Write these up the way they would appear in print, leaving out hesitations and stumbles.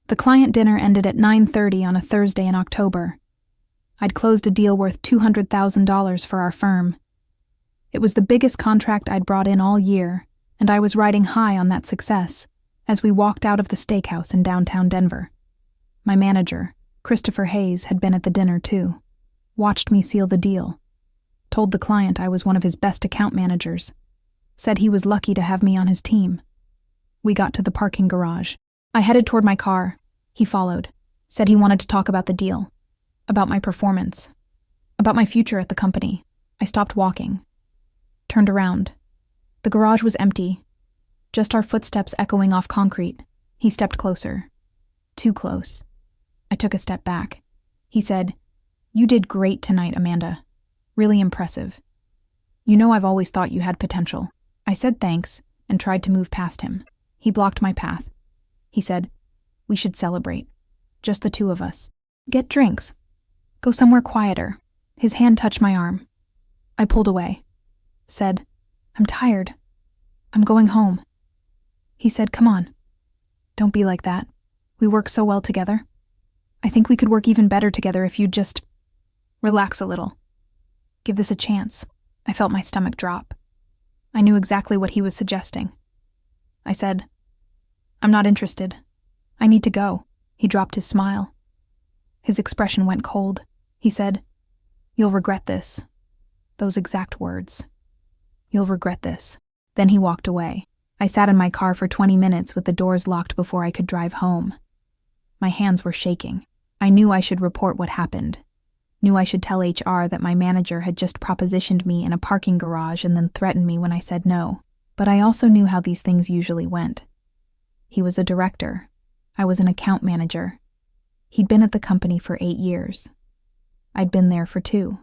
The client dinner ended at 9:30 on a Thursday in October. I'd closed a deal worth $200,000 for our firm. It was the biggest contract I'd brought in all year, and I was riding high on that success as we walked out of the steakhouse in downtown Denver. My manager, Christopher Hayes, had been at the dinner too, watched me seal the deal, told the client I was one of his best account managers, said he was lucky to have me on his team. We got to the parking garage. I headed toward my car. He followed, said he wanted to talk about the deal, about my performance, about my future at the company. I stopped walking, turned around. The garage was empty, just our footsteps echoing off concrete. He stepped closer. Too close. I took a step back. He said, "You did great tonight, Amanda. Really impressive. You know I've always thought you had potential." I said thanks and tried to move past him. He blocked my path. He said, "We should celebrate. Just the two of us. Get drinks. Go somewhere quieter." His hand touched my arm. I pulled away. Said, "I'm tired. I'm going home." He said, "Come on. Don't be like that. We work so well together. I think we could work even better together if you'd just relax a little. Give this a chance." I felt my stomach drop. I knew exactly what he was suggesting. I said, "I'm not interested. I need to go." He dropped his smile. His expression went cold. He said, "You'll regret this." Those exact words. "You'll regret this." Then he walked away. I sat in my car for 20 minutes with the doors locked before I could drive home. My hands were shaking. I knew I should report what happened. Knew I should tell HR that my manager had just propositioned me in a parking garage and then threatened me when I said no. But I also knew how these things usually went. He was a director. I was an account manager. He'd been at the company for 8 years. I'd been there for 2.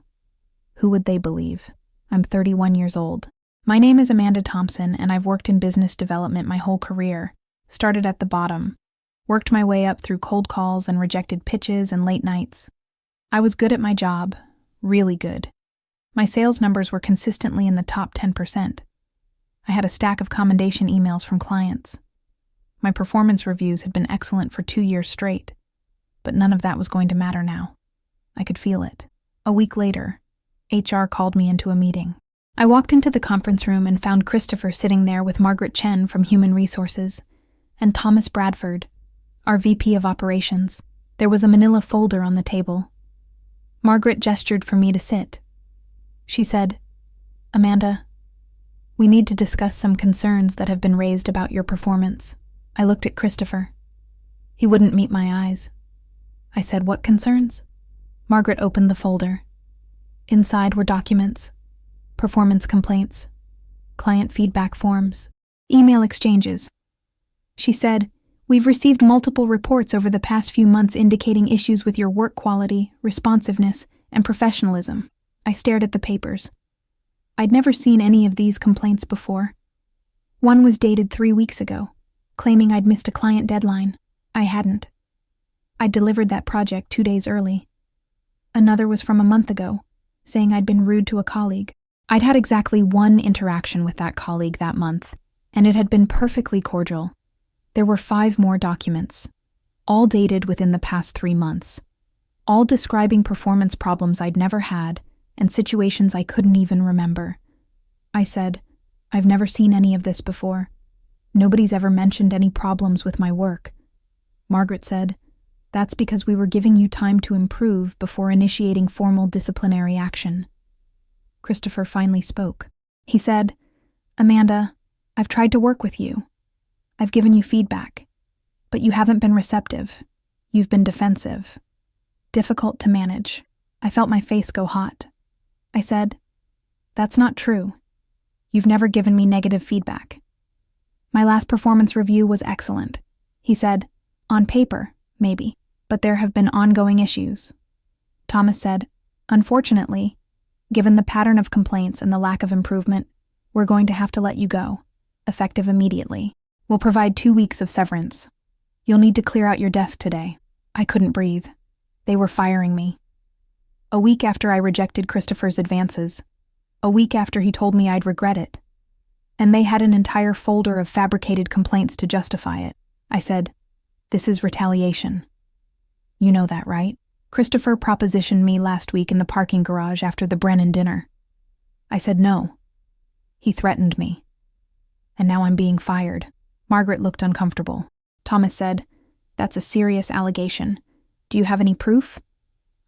Who would they believe? I'm 31 years old. My name is Amanda Thompson, and I've worked in business development my whole career. Started at the bottom. Worked my way up through cold calls and rejected pitches and late nights. I was good at my job, really good. My sales numbers were consistently in the top 10%. I had a stack of commendation emails from clients. My performance reviews had been excellent for 2 years straight, but none of that was going to matter now. I could feel it. A week later, HR called me into a meeting. I walked into the conference room and found Christopher sitting there with Margaret Chen from Human Resources and Thomas Bradford, our VP of Operations. There was a manila folder on the table. Margaret gestured for me to sit. She said, "Amanda, we need to discuss some concerns that have been raised about your performance." I looked at Christopher. He wouldn't meet my eyes. I said, "What concerns?" Margaret opened the folder. Inside were documents, performance complaints, client feedback forms, email exchanges. She said, "We've received multiple reports over the past few months indicating issues with your work quality, responsiveness, and professionalism." I stared at the papers. I'd never seen any of these complaints before. One was dated 3 weeks ago, claiming I'd missed a client deadline. I hadn't. I'd delivered that project 2 days early. Another was from a month ago, saying I'd been rude to a colleague. I'd had exactly 1 interaction with that colleague that month, and it had been perfectly cordial. There were 5 more documents, all dated within the past 3 months, all describing performance problems I'd never had and situations I couldn't even remember. I said, "I've never seen any of this before. Nobody's ever mentioned any problems with my work." Margaret said, "That's because we were giving you time to improve before initiating formal disciplinary action." Christopher finally spoke. He said, "Amanda, I've tried to work with you. I've given you feedback, but you haven't been receptive. You've been defensive. Difficult to manage." I felt my face go hot. I said, "That's not true. You've never given me negative feedback. My last performance review was excellent." He said, "On paper, maybe, but there have been ongoing issues." Thomas said, "Unfortunately, given the pattern of complaints and the lack of improvement, we're going to have to let you go, effective immediately. We'll provide 2 weeks of severance. You'll need to clear out your desk today." I couldn't breathe. They were firing me. A week after I rejected Christopher's advances, a week after he told me I'd regret it, and they had an entire folder of fabricated complaints to justify it. I said, This is retaliation. You know that, right? Christopher propositioned me last week in the parking garage after the Brennan dinner. I said no. He threatened me. And now I'm being fired. Margaret looked uncomfortable. Thomas said, "That's a serious allegation. Do you have any proof?"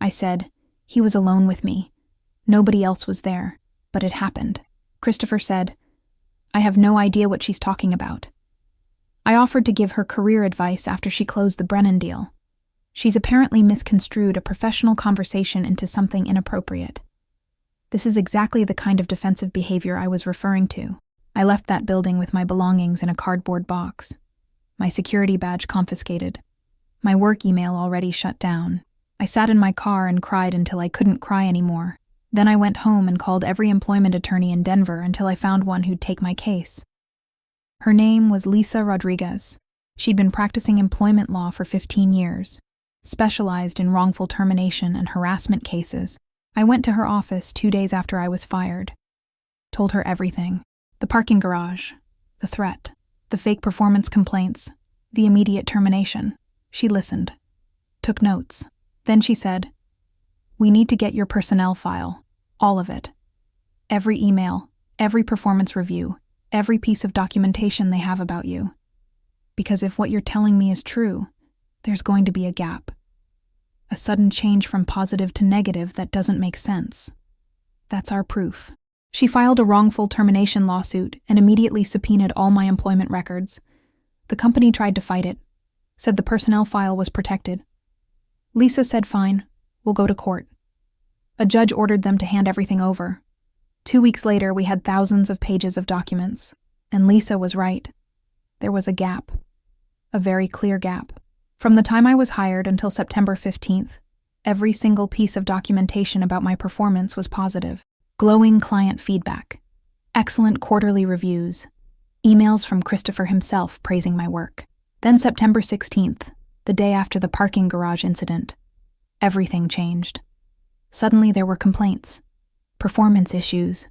I said, "He was alone with me. Nobody else was there, but it happened." Christopher said, "I have no idea what she's talking about." I offered to give her career advice after she closed the Brennan deal. She's apparently misconstrued a professional conversation into something inappropriate. This is exactly the kind of defensive behavior I was referring to. I left that building with my belongings in a cardboard box. My security badge confiscated. My work email already shut down. I sat in my car and cried until I couldn't cry anymore. Then I went home and called every employment attorney in Denver until I found one who'd take my case. Her name was Lisa Rodriguez. She'd been practicing employment law for 15 years, specialized in wrongful termination and harassment cases. I went to her office 2 days after I was fired. Told her everything. The parking garage, the threat, the fake performance complaints, the immediate termination. She listened, took notes. Then she said, "We need to get your personnel file, all of it. Every email, every performance review, every piece of documentation they have about you. Because if what you're telling me is true, there's going to be a gap. A sudden change from positive to negative that doesn't make sense. That's our proof." She filed a wrongful termination lawsuit and immediately subpoenaed all my employment records. The company tried to fight it, said the personnel file was protected. Lisa said fine, we'll go to court. A judge ordered them to hand everything over. 2 weeks later, we had thousands of pages of documents, and Lisa was right. There was a gap, a very clear gap. From the time I was hired until September 15th, every single piece of documentation about my performance was positive. Glowing client feedback, excellent quarterly reviews, emails from Christopher himself praising my work. Then September 16th, the day after the parking garage incident, everything changed. Suddenly there were complaints, performance issues,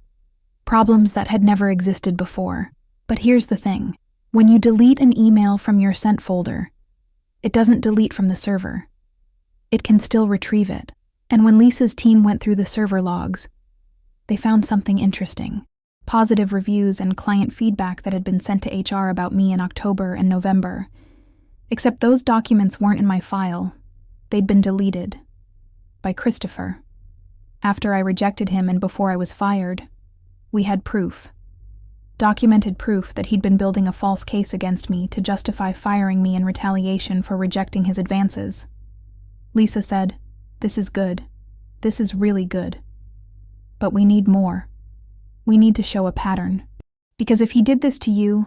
problems that had never existed before. But here's the thing. When you delete an email from your sent folder, it doesn't delete from the server. It can still retrieve it. And when Lisa's team went through the server logs, they found something interesting. Positive reviews and client feedback that had been sent to HR about me in October and November. Except those documents weren't in my file. They'd been deleted. By Christopher. After I rejected him and before I was fired, we had proof. Documented proof that he'd been building a false case against me to justify firing me in retaliation for rejecting his advances. Lisa said, "This is good. This is really good. But we need more. We need to show a pattern. Because if he did this to you,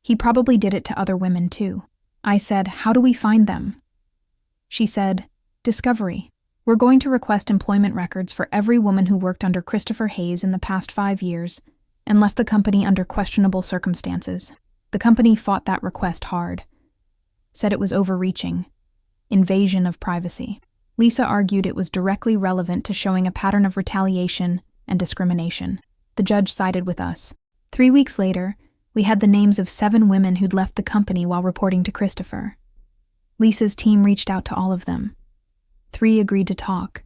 he probably did it to other women too." I said, "How do we find them?" She said, "Discovery. We're going to request employment records for every woman who worked under Christopher Hayes in the past 5 years and left the company under questionable circumstances." The company fought that request hard. Said it was overreaching. Invasion of privacy. Lisa argued it was directly relevant to showing a pattern of retaliation and discrimination. The judge sided with us. 3 weeks later, we had the names of 7 women who'd left the company while reporting to Christopher. Lisa's team reached out to all of them. 3 agreed to talk.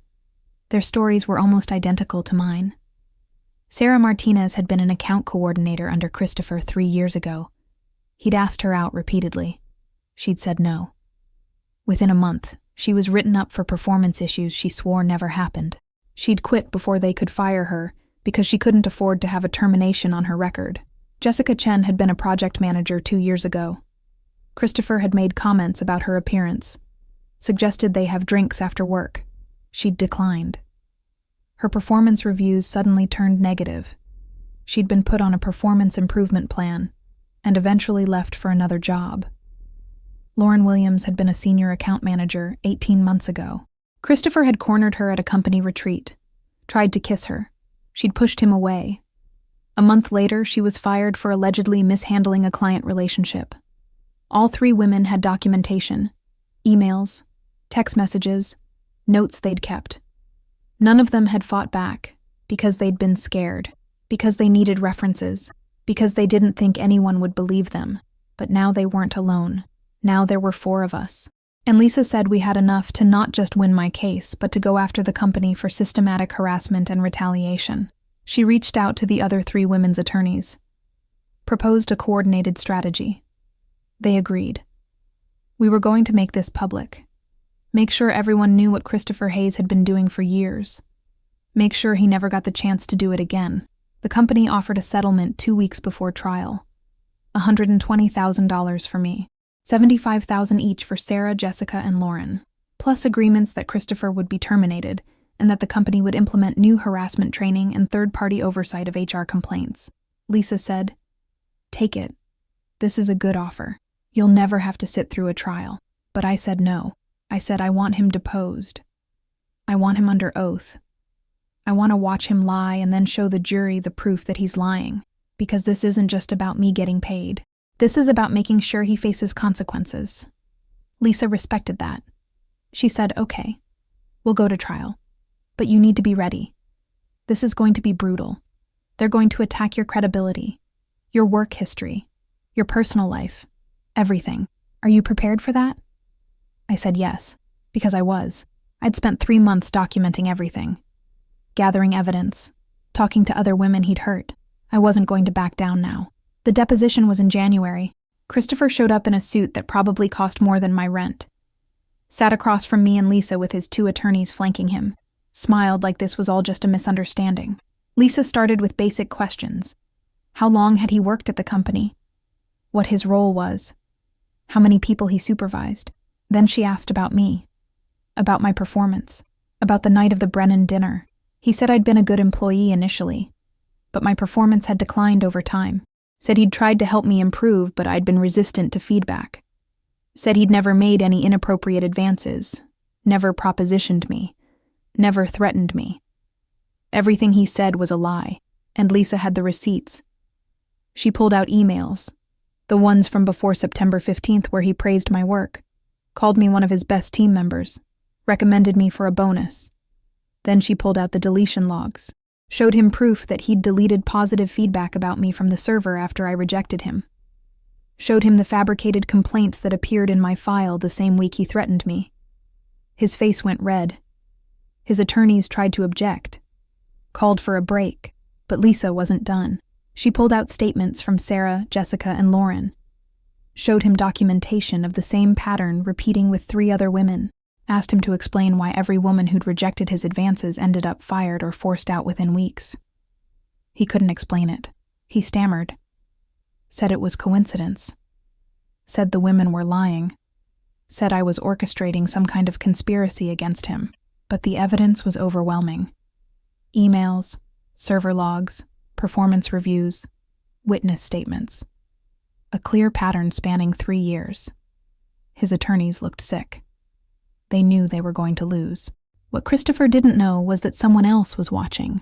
Their stories were almost identical to mine. Sarah Martinez had been an account coordinator under Christopher 3 years ago. He'd asked her out repeatedly. She'd said no. Within a month, she was written up for performance issues she swore never happened. She'd quit before they could fire her because she couldn't afford to have a termination on her record. Jessica Chen had been a project manager 2 years ago. Christopher had made comments about her appearance, suggested they have drinks after work. She'd declined. Her performance reviews suddenly turned negative. She'd been put on a performance improvement plan and eventually left for another job. Lauren Williams had been a senior account manager 18 months ago. Christopher had cornered her at a company retreat, tried to kiss her. She'd pushed him away. A month later, she was fired for allegedly mishandling a client relationship. All 3 women had documentation, emails, text messages, notes they'd kept. None of them had fought back because they'd been scared, because they needed references, because they didn't think anyone would believe them. But now they weren't alone. Now there were 4 of us. And Lisa said we had enough to not just win my case, but to go after the company for systematic harassment and retaliation. She reached out to the other 3 women's attorneys, proposed a coordinated strategy. They agreed. We were going to make this public. Make sure everyone knew what Christopher Hayes had been doing for years. Make sure he never got the chance to do it again. The company offered a settlement 2 weeks before trial. $120,000 for me, $75,000 each for Sarah, Jessica, and Lauren, plus agreements that Christopher would be terminated and that the company would implement new harassment training and third-party oversight of HR complaints. Lisa said, "Take it. This is a good offer. You'll never have to sit through a trial." But I said no. I said I want him deposed. I want him under oath. I want to watch him lie and then show the jury the proof that he's lying, because this isn't just about me getting paid. This is about making sure he faces consequences. Lisa respected that. She said, "Okay, we'll go to trial, but you need to be ready. This is going to be brutal. They're going to attack your credibility, your work history, your personal life, everything. Are you prepared for that?" I said yes, because I was. I'd spent 3 months documenting everything, gathering evidence, talking to other women he'd hurt. I wasn't going to back down now. The deposition was in January. Christopher showed up in a suit that probably cost more than my rent. Sat across from me and Lisa with his 2 attorneys flanking him. Smiled like this was all just a misunderstanding. Lisa started with basic questions. How long had he worked at the company? What his role was? How many people he supervised? Then she asked about me. About my performance. About the night of the Brennan dinner. He said I'd been a good employee initially, but my performance had declined over time. Said he'd tried to help me improve, but I'd been resistant to feedback. Said he'd never made any inappropriate advances, never propositioned me, never threatened me. Everything he said was a lie, and Lisa had the receipts. She pulled out emails, the ones from before September 15th where he praised my work, called me one of his best team members, recommended me for a bonus. Then she pulled out the deletion logs, showed him proof that he'd deleted positive feedback about me from the server after I rejected him. Showed him the fabricated complaints that appeared in my file the same week he threatened me. His face went red. His attorneys tried to object, called for a break, but Lisa wasn't done. She pulled out statements from Sarah, Jessica, and Lauren. Showed him documentation of the same pattern repeating with 3 other women. Asked him to explain why every woman who'd rejected his advances ended up fired or forced out within weeks. He couldn't explain it. He stammered. Said it was coincidence. Said the women were lying. Said I was orchestrating some kind of conspiracy against him. But the evidence was overwhelming. Emails, server logs, performance reviews, witness statements. A clear pattern spanning 3 years. His attorneys looked sick. They knew they were going to lose. What Christopher didn't know was that someone else was watching.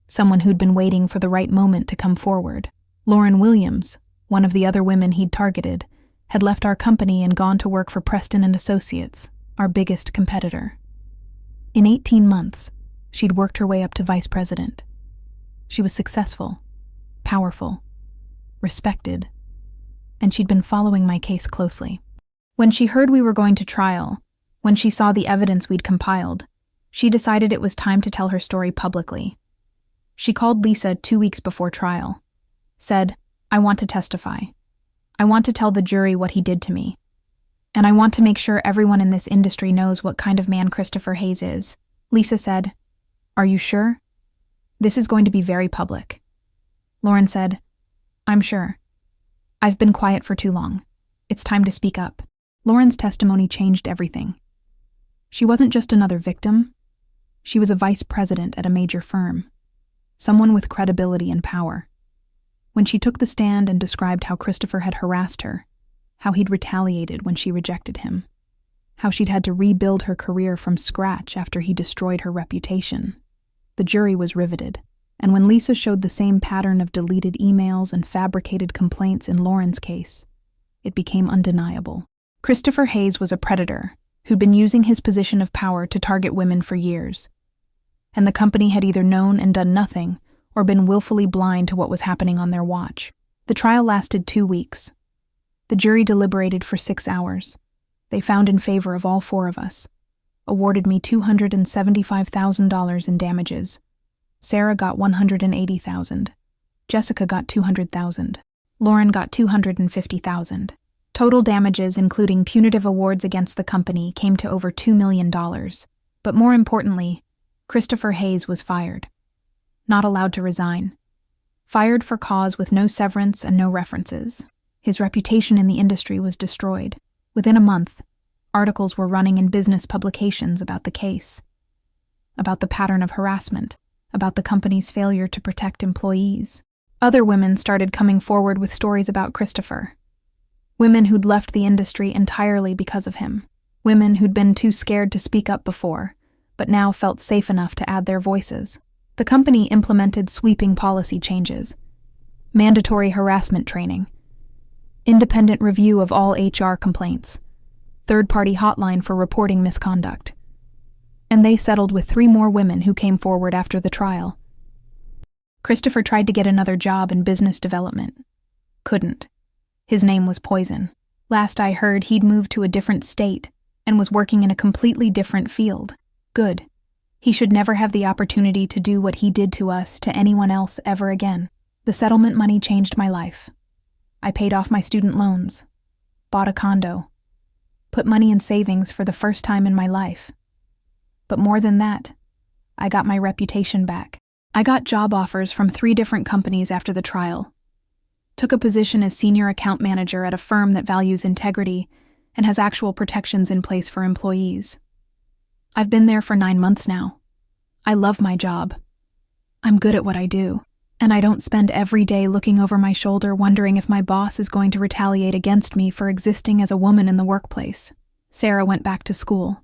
Someone who'd been waiting for the right moment to come forward. Lauren Williams, one of the other women he'd targeted, had left our company and gone to work for Preston and Associates, our biggest competitor. In 18 months, she'd worked her way up to vice president. She was successful, powerful, respected, and she'd been following my case closely. When she heard we were going to trial, when she saw the evidence we'd compiled, she decided it was time to tell her story publicly. She called Lisa 2 weeks before trial. Said, "I want to testify. I want to tell the jury what he did to me. And I want to make sure everyone in this industry knows what kind of man Christopher Hayes is." Lisa said, "Are you sure? This is going to be very public." Lauren said, "I'm sure. I've been quiet for too long. It's time to speak up." Lauren's testimony changed everything. She wasn't just another victim. She was a vice president at a major firm, someone with credibility and power. When she took the stand and described how Christopher had harassed her, how he'd retaliated when she rejected him, how she'd had to rebuild her career from scratch after he destroyed her reputation, the jury was riveted. And when Lisa showed the same pattern of deleted emails and fabricated complaints in Lauren's case, it became undeniable. Christopher Hayes was a predator who'd been using his position of power to target women for years, and the company had either known and done nothing or been willfully blind to what was happening on their watch. The trial lasted 2 weeks. The jury deliberated for 6 hours. They found in favor of all four of us, awarded me $275,000 in damages. Sarah got $180,000. Jessica got $200,000. Lauren got $250,000. Total damages, including punitive awards against the company, came to over $2 million. But more importantly, Christopher Hayes was fired. Not allowed to resign. Fired for cause with no severance and no references. His reputation in the industry was destroyed. Within a month, articles were running in business publications about the case, about the pattern of harassment, about the company's failure to protect employees. Other women started coming forward with stories about Christopher. Women who'd left the industry entirely because of him. Women who'd been too scared to speak up before, but now felt safe enough to add their voices. The company implemented sweeping policy changes, mandatory harassment training, independent review of all HR complaints, third-party hotline for reporting misconduct. And they settled with 3 more women who came forward after the trial. Christopher tried to get another job in business development. Couldn't. His name was poison. Last I heard, he'd moved to a different state and was working in a completely different field. Good. He should never have the opportunity to do what he did to us to anyone else ever again. The settlement money changed my life. I paid off my student loans, bought a condo, put money in savings for the first time in my life. But more than that, I got my reputation back. I got job offers from 3 different companies after the trial. Took a position as senior account manager at a firm that values integrity and has actual protections in place for employees. I've been there for 9 months now. I love my job. I'm good at what I do, and I don't spend every day looking over my shoulder wondering if my boss is going to retaliate against me for existing as a woman in the workplace. Sarah went back to school.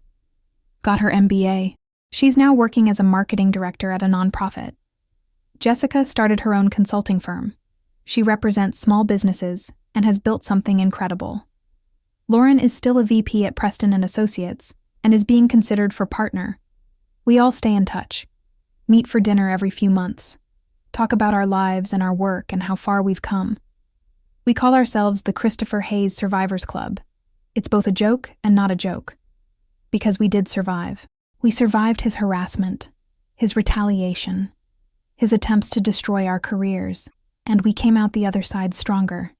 Got her MBA. She's now working as a marketing director at a nonprofit. Jessica started her own consulting firm. She represents small businesses and has built something incredible. Lauren is still a VP at Preston & Associates and is being considered for partner. We all stay in touch, meet for dinner every few months, talk about our lives and our work and how far we've come. We call ourselves the Christopher Hayes Survivors Club. It's both a joke and not a joke, because we did survive. We survived his harassment, his retaliation, his attempts to destroy our careers, and we came out the other side stronger.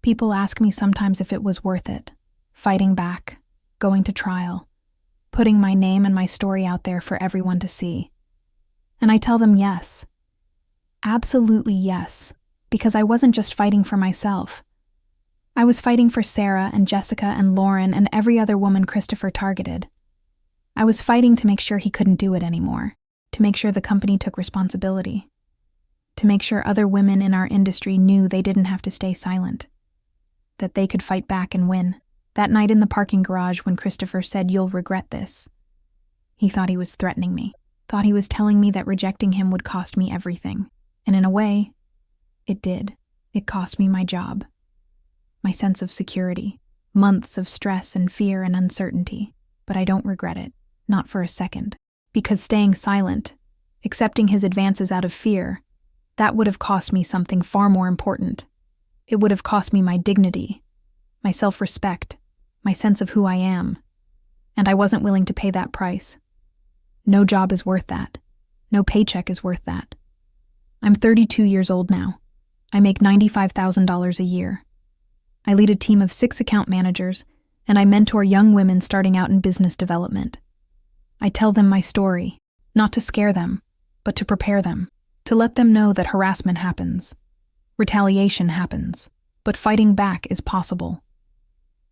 People ask me sometimes if it was worth it, fighting back, going to trial, putting my name and my story out there for everyone to see. And I tell them yes. Absolutely yes, because I wasn't just fighting for myself. I was fighting for Sarah and Jessica and Lauren and every other woman Christopher targeted. I was fighting to make sure he couldn't do it anymore, to make sure the company took responsibility, to make sure other women in our industry knew they didn't have to stay silent, that they could fight back and win. That night in the parking garage when Christopher said, "You'll regret this," he thought he was threatening me, thought he was telling me that rejecting him would cost me everything. And in a way, it did. It cost me my job, my sense of security, months of stress and fear and uncertainty. But I don't regret it, not for a second, because staying silent, accepting his advances out of fear, that would have cost me something far more important. It would have cost me my dignity, my self-respect, my sense of who I am. And I wasn't willing to pay that price. No job is worth that. No paycheck is worth that. I'm 32 years old now. I make $95,000 a year. I lead a team of 6 account managers, and I mentor young women starting out in business development. I tell them my story, not to scare them, but to prepare them. To let them know that harassment happens, retaliation happens, but fighting back is possible.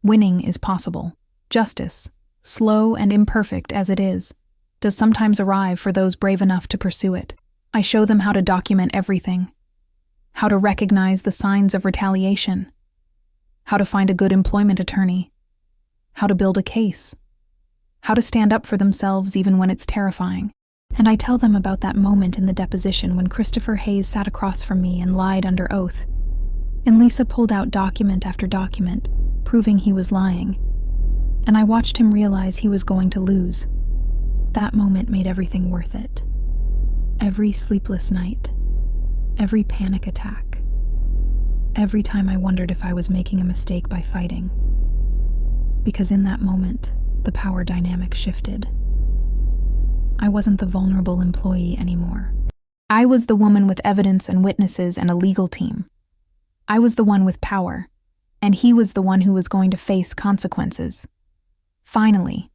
Winning is possible. Justice, slow and imperfect as it is, does sometimes arrive for those brave enough to pursue it. I show them how to document everything, how to recognize the signs of retaliation, how to find a good employment attorney, how to build a case, how to stand up for themselves even when it's terrifying. And I tell them about that moment in the deposition when Christopher Hayes sat across from me and lied under oath, and Lisa pulled out document after document, proving he was lying. And I watched him realize he was going to lose. That moment made everything worth it. Every sleepless night, every panic attack, every time I wondered if I was making a mistake by fighting. Because in that moment, the power dynamic shifted. I wasn't the vulnerable employee anymore. I was the woman with evidence and witnesses and a legal team. I was the one with power, and he was the one who was going to face consequences. Finally,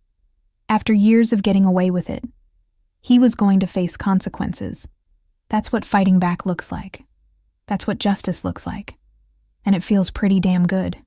after years of getting away with it, he was going to face consequences. That's what fighting back looks like. That's what justice looks like. And it feels pretty damn good.